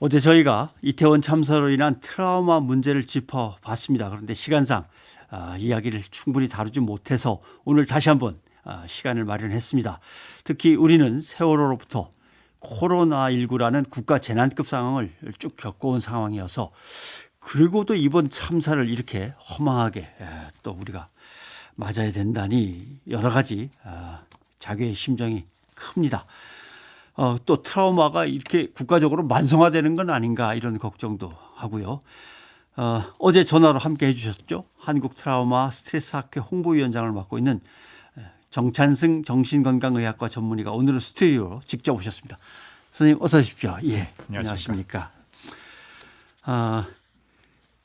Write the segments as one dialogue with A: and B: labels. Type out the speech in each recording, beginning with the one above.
A: 어제 저희가 이태원 참사로 인한 트라우마 문제를 짚어봤습니다. 그런데 시간상 이야기를 충분히 다루지 못해서 오늘 다시 한번 시간을 마련했습니다. 특히 우리는 세월호로부터 코로나19라는 국가 재난급 상황을 쭉 겪어온 상황이어서 그리고도 이번 참사를 이렇게 허망하게 또 우리가 맞아야 된다니 여러 가지 자괴의 심정이 큽니다. 또 트라우마가 이렇게 국가적으로 만성화되는 건 아닌가 이런 걱정도 하고요. 어제 전화로 함께 해주셨죠. 한국 트라우마 스트레스 학회 홍보위원장을 맡고 있는 정찬승 정신건강의학과 전문의가 오늘은 스튜디오로 직접 오셨습니다. 선생님 어서 오십시오. 예, 안녕하십니까.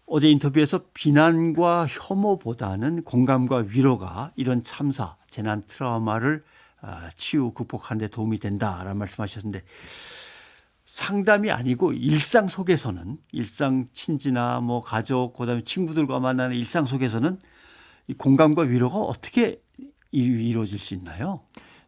A: 어제 인터뷰에서 비난과 혐오보다는 공감과 위로가 이런 참사, 재난 트라우마를 치유 극복하는 데 도움이 된다라는 말씀하셨는데 상담이 아니고 일상 속에서는 일상 친지나 뭐 가족 그다음에 친구들과 만나는 일상 속에서는 이 공감과 위로가 어떻게 이루어질 수 있나요?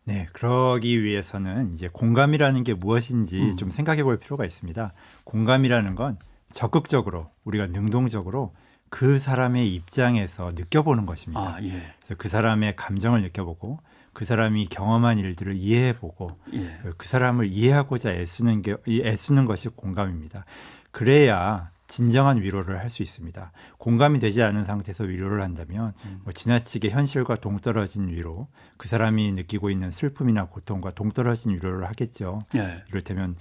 B: 네, 그러기 위해서는 이제 공감이라는 게 무엇인지 좀 생각해 볼 필요가 있습니다. 공감이라는 건 적극적으로 우리가 능동적으로 그 사람의 입장에서 느껴보는 것입니다.
A: 예.
B: 그래서 그 사람의 감정을 느껴보고 그 사람이 경험한 일들을 이해해보고
A: 예.
B: 그 사람을 이해하고자 애쓰는 것이 공감입니다. 그래야 진정한 위로를 할 수 있습니다. 공감이 되지 않은 상태에서 위로를 한다면 지나치게 현실과 동떨어진 위로, 그 사람이 느끼고 있는 슬픔이나 고통과 동떨어진 위로를 하겠죠.
A: 예.
B: 이를테면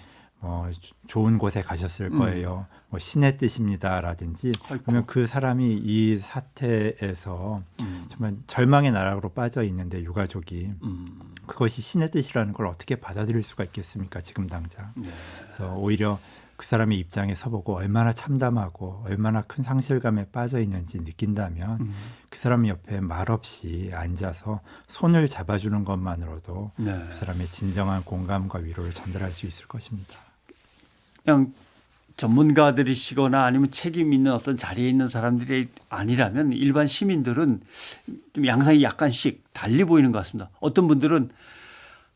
B: 좋은 곳에 가셨을 거예요. 신의 뜻입니다라든지 그러면 그 사람이 이 사태에서 정말 절망의 나락으로 빠져 있는데 유가족이 그것이 신의 뜻이라는 걸 어떻게 받아들일 수가 있겠습니까? 지금 당장.
A: 네.
B: 그래서 오히려 그 사람의 입장에 서보고 얼마나 참담하고 얼마나 큰 상실감에 빠져 있는지 느낀다면 그 사람 옆에 말없이 앉아서 손을 잡아주는 것만으로도
A: 네.
B: 그 사람의 진정한 공감과 위로를 전달할 수 있을 것입니다.
A: 그냥 전문가들이시거나 아니면 책임 있는 어떤 자리에 있는 사람들이 아니라면 일반 시민들은 좀 양상이 약간씩 달리 보이는 것 같습니다. 어떤 분들은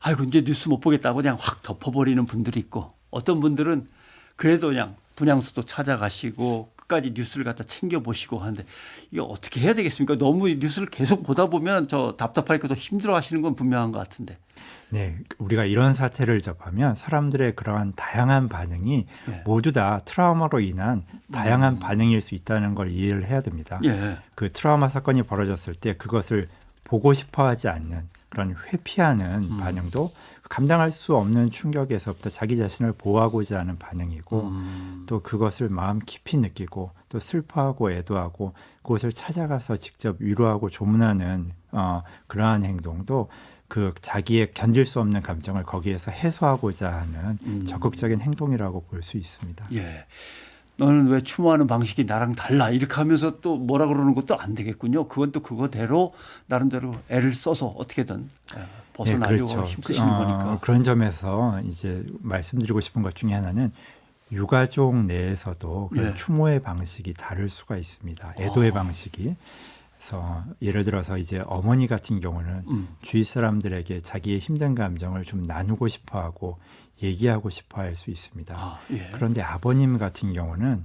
A: 아이고 이제 뉴스 못 보겠다고 그냥 확 덮어버리는 분들이 있고 어떤 분들은 그래도 그냥 분향소도 찾아가시고 끝까지 뉴스를 갖다 챙겨보시고 하는데 이게 어떻게 해야 되겠습니까? 너무 뉴스를 계속 보다 보면 저 답답하니까 더 힘들어 하시는 건 분명한 것 같은데.
B: 네, 우리가 이런 사태를 접하면 사람들의 그러한 다양한 반응이
A: 예.
B: 모두 다 트라우마로 인한 다양한 반응일 수 있다는 걸 이해를 해야 됩니다.
A: 예.
B: 그 트라우마 사건이 벌어졌을 때 그것을 보고 싶어하지 않는 그런 회피하는 반응도 감당할 수 없는 충격에서부터 자기 자신을 보호하고자 하는 반응이고 또 그것을 마음 깊이 느끼고 또 슬퍼하고 애도하고 그것을 찾아가서 직접 위로하고 조문하는 그러한 행동도 그 자기의 견딜 수 없는 감정을 거기에서 해소하고자 하는 적극적인 행동이라고 볼 수 있습니다.
A: 예. 너는 왜 추모하는 방식이 나랑 달라 이렇게 하면서 또 뭐라 그러는 것도 안 되겠군요. 그건 또 그거대로 나름대로 애를 써서 어떻게든 벗어나려고
B: 네, 그렇죠.
A: 힘쓰시는 거니까.
B: 그런 점에서 이제 말씀드리고 싶은 것 중에 하나는 유가족 내에서도 그런 추모의 방식이 다를 수가 있습니다. 애도의 방식이. 그래서 예를 들어서 이제 어머니 같은 경우는 주위 사람들에게 자기의 힘든 감정을 좀 나누고 싶어하고 얘기하고 싶어할 수 있습니다.
A: 예.
B: 그런데 아버님 같은 경우는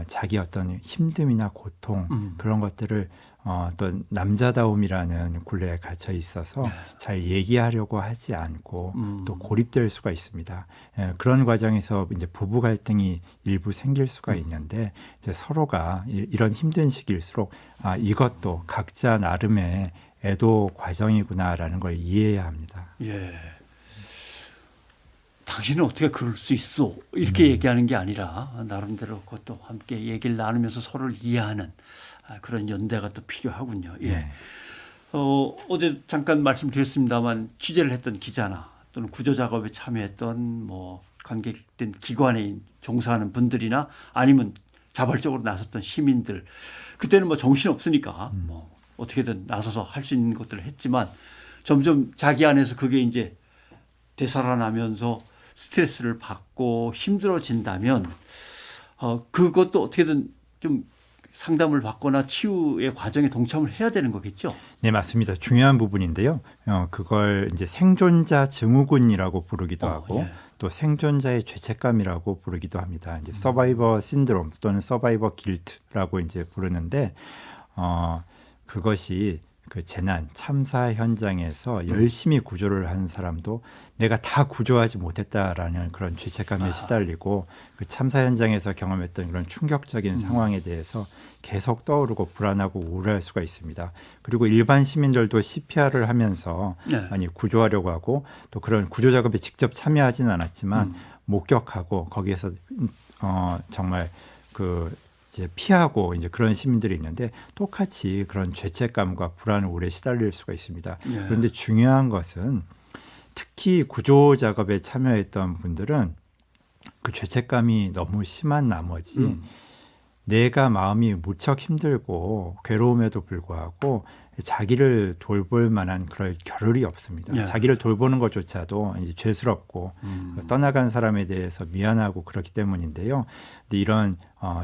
B: 자기 어떤 힘듦이나 고통 그런 것들을 또 남자다움이라는 굴레에 갇혀 있어서 잘 얘기하려고 하지 않고 또 고립될 수가 있습니다. 그런 과정에서 이제 부부 갈등이 일부 생길 수가 있는데 이제 서로가 이런 힘든 시기일수록 이것도 각자 나름의 애도 과정이구나라는 걸 이해해야 합니다.
A: 예. 당신은 어떻게 그럴 수 있어? 이렇게 얘기하는 게 아니라 나름대로 그것도 함께 얘기를 나누면서 서로를 이해하는 그런 연대가 또 필요하군요. 예.
B: 네.
A: 어제 잠깐 말씀드렸습니다만 취재를 했던 기자나 또는 구조 작업에 참여했던 뭐 관계된 기관에 종사하는 분들이나 아니면 자발적으로 나섰던 시민들 그때는 뭐 정신 없으니까 뭐 어떻게든 나서서 할 수 있는 것들을 했지만 점점 자기 안에서 그게 이제 되살아나면서 스트레스를 받고 힘들어진다면 그것도 어떻게든 좀 상담을 받거나 치유의 과정에 동참을 해야 되는 거겠죠?
B: 네, 맞습니다. 중요한 부분인데요. 그걸 이제 생존자 증후군이라고 부르기도 하고
A: 예.
B: 또 생존자의 죄책감이라고 부르기도 합니다. 이제 서바이버 신드롬 또는 서바이버 길트라고 이제 부르는데 그것이 그 재난 참사 현장에서 열심히 구조를 한 사람도 내가 다 구조하지 못했다라는 그런 죄책감에 시달리고 그 참사 현장에서 경험했던 그런 충격적인 상황에 대해서 계속 떠오르고 불안하고 우울할 수가 있습니다. 그리고 일반 시민들도 CPR을 하면서
A: 네.
B: 아니 구조하려고 하고 또 그런 구조 작업에 직접 참여하지는 않았지만 목격하고 거기에서 정말 그 이제 피하고 이제 그런 시민들이 있는데 똑같이 그런 죄책감과 불안, 우울에 시달릴 수가 있습니다.
A: 예.
B: 그런데 중요한 것은 특히 구조 작업에 참여했던 분들은 그 죄책감이 너무 심한 나머지 내가 마음이 무척 힘들고 괴로움에도 불구하고 자기를 돌볼 만한 그럴 겨를이 없습니다.
A: 예.
B: 자기를 돌보는 것조차도 이제 죄스럽고 떠나간 사람에 대해서 미안하고 그렇기 때문인데요. 근데 이런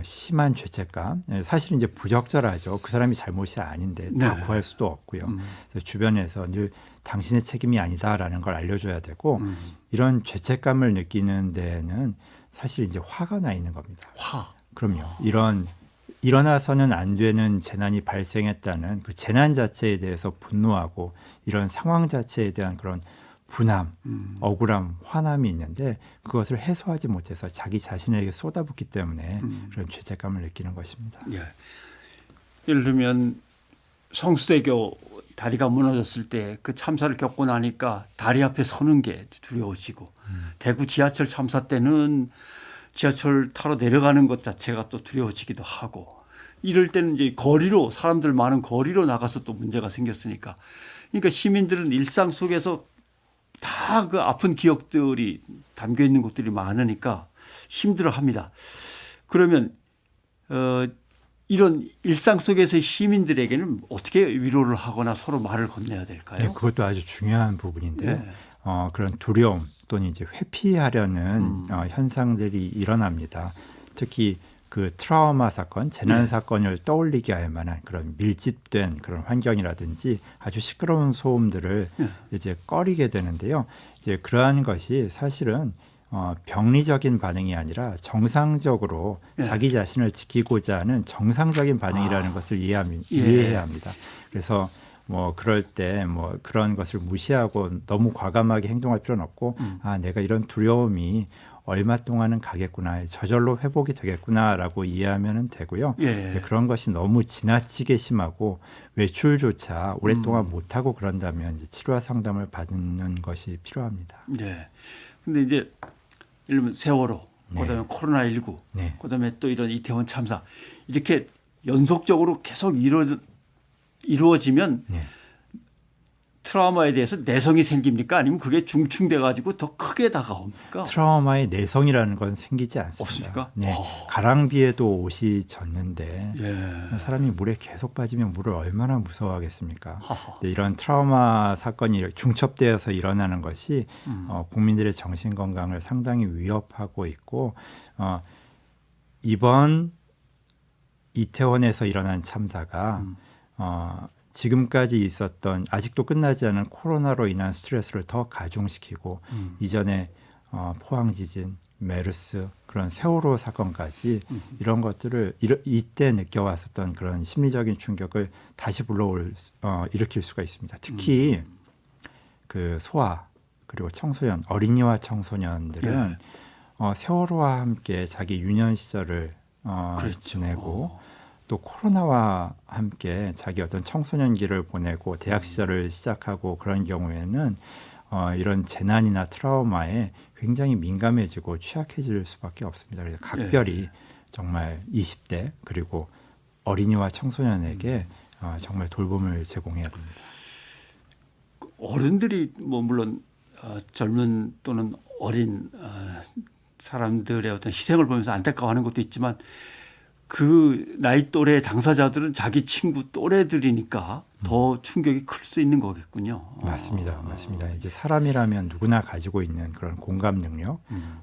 B: 심한 죄책감, 사실 이제 부적절하죠. 그 사람이 잘못이 아닌데 다
A: 네.
B: 구할 수도 없고요. 그래서 주변에서 늘 당신의 책임이 아니다라는 걸 알려줘야 되고 이런 죄책감을 느끼는 데에는 사실 이제 화가 나 있는 겁니다. 그럼요. 이런 일어나서는 안 되는 재난이 발생했다는 그 재난 자체에 대해서 분노하고 이런 상황 자체에 대한 그런 분함, 억울함, 화남이 있는데 그것을 해소하지 못해서 자기 자신에게 쏟아붓기 때문에 그런 죄책감을 느끼는 것입니다.
A: 예. 예를 들면 성수대교 다리가 무너졌을 때 그 참사를 겪고 나니까 다리 앞에 서는 게 두려워지고 대구 지하철 참사 때는 지하철 타러 내려가는 것 자체가 또 두려워지기도 하고 이럴 때는 이제 거리로 사람들 많은 거리로 나가서 또 문제가 생겼으니까 그러니까 시민들은 일상 속에서 다 그 아픈 기억들이 담겨 있는 곳들이 많으니까 힘들어합니다. 그러면 이런 일상 속에서의 시민들에게는 어떻게 위로를 하거나 서로 말을 건네야 될까요?
B: 네, 그것도 아주 중요한 부분인데요.
A: 네.
B: 그런 두려움 또는 이제 회피하려는 현상들이 일어납니다. 특히 그 트라우마 사건, 재난 사건을 떠올리게 할 만한 그런 밀집된 그런 환경이라든지 아주 시끄러운 소음들을 이제 꺼리게 되는데요. 이제 그러한 것이 사실은 병리적인 반응이 아니라 정상적으로 자기 자신을 지키고자 하는 정상적인 반응이라는 것을 이해해야 합니다. 그래서 뭐 그럴 때 뭐 그런 것을 무시하고 너무 과감하게 행동할 필요는 없고 내가 이런 두려움이 얼마 동안은 가겠구나, 저절로 회복이 되겠구나라고 이해하면 되고요.
A: 예.
B: 그런 것이 너무 지나치게 심하고 외출조차 오랫동안 못하고 그런다면 이제 치료와 상담을 받는 것이 필요합니다.
A: 네. 근데 이제 예를 들면 세월호, 그다음에 코로나19,
B: 네.
A: 그다음에 또 이런 이태원 참사 이렇게 연속적으로 계속 이루어지면
B: 네.
A: 트라우마에 대해서 내성이 생깁니까? 아니면 그게 중충돼 가지고 더 크게 다가옵니까?
B: 트라우마의 내성이라는 건 생기지 않습니다.
A: 없습니까?
B: 네. 가랑비에도 옷이 젖는데
A: 예.
B: 사람이 물에 계속 빠지면 물을 얼마나 무서워하겠습니까?
A: 하하.
B: 네, 이런 트라우마 사건이 중첩되어서 일어나는 것이 국민들의 정신 건강을 상당히 위협하고 있고 이번 이태원에서 일어난 참사가 지금까지 있었던 아직도 끝나지 않은 코로나로 인한 스트레스를 더 가중시키고 이전에 포항 지진, 메르스, 그런 세월호 사건까지 이런 것들을 이때 느껴왔었던 그런 심리적인 충격을 다시 일으킬 수가 있습니다. 특히 그 소아 그리고 청소년, 어린이와 청소년들은 세월호와 함께 자기 유년 시절을
A: 그렇죠.
B: 지내고 또 코로나와 함께 자기 어떤 청소년기를 보내고 대학 시절을 시작하고 그런 경우에는 이런 재난이나 트라우마에 굉장히 민감해지고 취약해질 수밖에 없습니다. 그래서 각별히 정말 20대 그리고 어린이와 청소년에게 정말 돌봄을 제공해야 됩니다.
A: 어른들이 뭐 물론 젊은 또는 어린 사람들의 어떤 희생을 보면서 안타까워하는 것도 있지만 그 나이 또래 당사자들은 자기 친구 또래들이니까 더 충격이 클 수 있는 거겠군요.
B: 맞습니다. 맞습니다. 이제 사람이라면 누구나 가지고 있는 그런 공감 능력,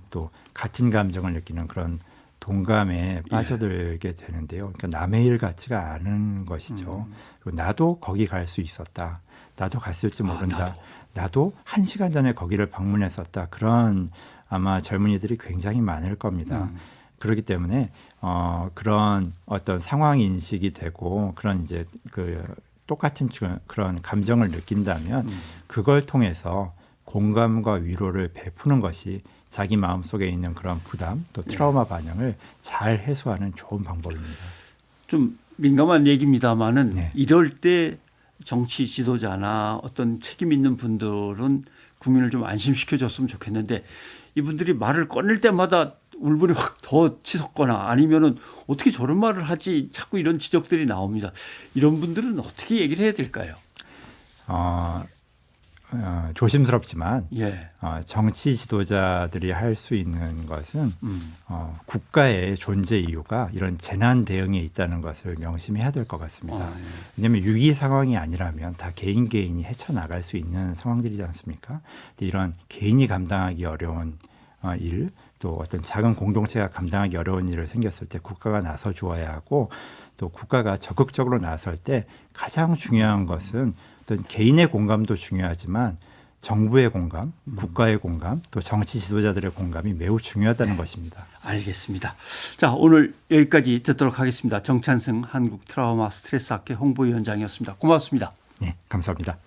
B: 또 같은 감정을 느끼는 그런 동감에 빠져들게 되는데요. 그러니까 남의 일 같지가 않은 것이죠. 그리고 나도 거기 갈 수 있었다. 나도 갔을지 모른다. 나도 1시간 전에 거기를 방문했었다. 그런 아마 젊은이들이 굉장히 많을 겁니다. 그렇기 때문에 그런 어떤 상황 인식이 되고 그런 이제 그 똑같은 그런 감정을 느낀다면 그걸 통해서 공감과 위로를 베푸는 것이 자기 마음속에 있는 그런 부담 또 트라우마 반영을 잘 해소하는 좋은 방법입니다.
A: 좀 민감한 얘기입니다만은
B: 네.
A: 이럴 때 정치 지도자나 어떤 책임 있는 분들은 국민을 좀 안심시켜 줬으면 좋겠는데 이분들이 말을 꺼낼 때마다 울분이 확 더 치솟거나 아니면은 어떻게 저런 말을 하지 자꾸 이런 지적들이 나옵니다. 이런 분들은 어떻게 얘기를 해야 될까요?
B: 조심스럽지만
A: 예.
B: 정치 지도자들이 할 수 있는 것은 국가의 존재 이유가 이런 재난 대응에 있다는 것을 명심해야 될 것 같습니다.
A: 예.
B: 왜냐하면 위기 상황이 아니라면 다 개인이 헤쳐나갈 수 있는 상황들이지 않습니까? 근데 이런 개인이 감당하기 어려운 일, 또 어떤 작은 공동체가 감당하기 어려운 일을 생겼을 때 국가가 나서 주어야 하고 또 국가가 적극적으로 나설 때 가장 중요한 것은 어떤 개인의 공감도 중요하지만 정부의 공감, 국가의 공감, 또 정치 지도자들의 공감이 매우 중요하다는 것입니다.
A: 알겠습니다. 자, 오늘 여기까지 듣도록 하겠습니다. 정찬승 한국 트라우마 스트레스 학회 홍보위원장이었습니다. 고맙습니다.
B: 네, 감사합니다.